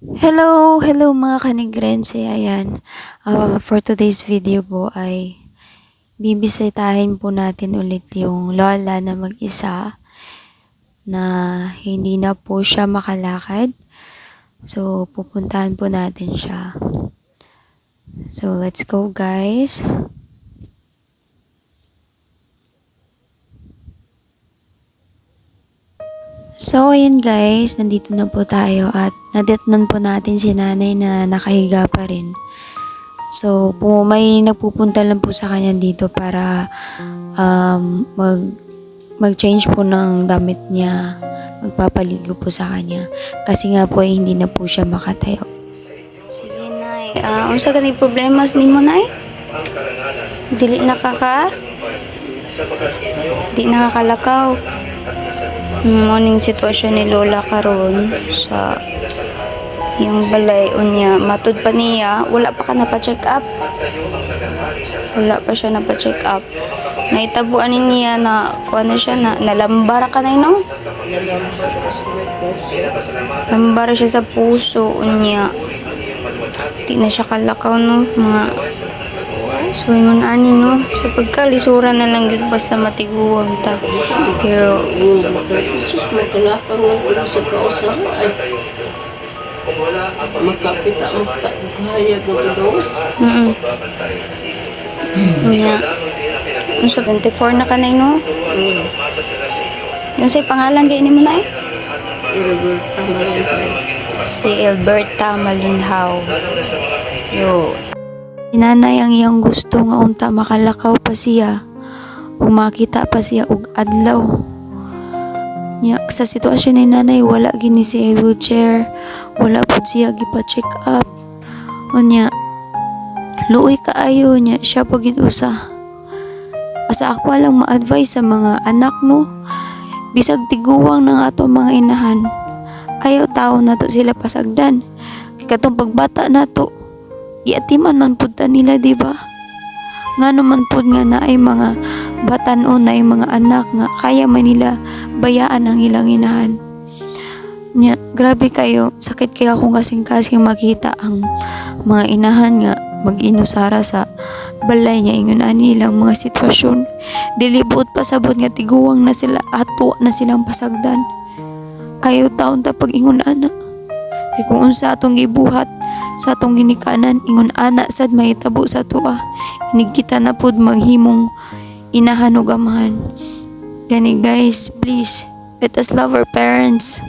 Hello mga kanigrense. Ayan, for today's video po ay bibisitahin po natin ulit yung lola na mag-isa na hindi na po siya makalakad. So, pupuntahan po natin siya. So, let's go guys. So, ayan guys, nandito na po tayo at nadatnan po natin si nanay na nakahiga pa rin. So, may nagpupunta lang po sa kanya dito para mag-change po ng damit niya. Magpapaligo po sa kanya. Kasi nga po ay hindi na po siya makatayo. Sige, nay. Unsa gani problema nimo, nay? Dili nakakalakaw. Morning sitwasyon ni Lola karon sa yung balay unya matud pa niya wala pa ka na pa-check up. Wala pa siya na pa-check up. Naitabuan niya na kuano siya na nalambar ka na no? Lambar siya sa puso unya. Di na siya kalakaw no mga swingon ani no sa pagkalisuran na lang yun basta matiguan ta pero sus magkalakang lang ko sa kausap ay makakita kaya ko dos nya yung sa 24 na kanay no yung say pangalan gay mo na si Alberta Malinhaw yo nanay ang iyang gusto nga unta makalakaw pa siya o makita pa siya og adlaw nya sa sitwasyon ni nanay wala gini si wheelchair wala po siya gipa-check up unya luoy kaayo nya siya pagid usa asa ako lang ma-advise sa mga anak no bisag tiguwang ng ato mga inahan ayaw tao nato sila pasagdan kay katong pagbata nato iatiman man pud ta nila di ba ngano man pud nga naay mga batan-o naay mga anak nga kaya man nila bayaan ang ilang inahan nya grabe kayo sakit kaya akong kasing makita ang mga inahan nga mag-inusara sa balay niya ingon ani ilang mga sitwasyon dilibot pasabot nga tiguwang na sila ato na silang pasagdan ayaw taon ta pag ingon ana kay kung unsa atong gibuhat sa atong ginikanan ingon ana sad mahitabo sa tuwa inig kita na pud maghimong inahan ug amahan gani guys please let us love our parents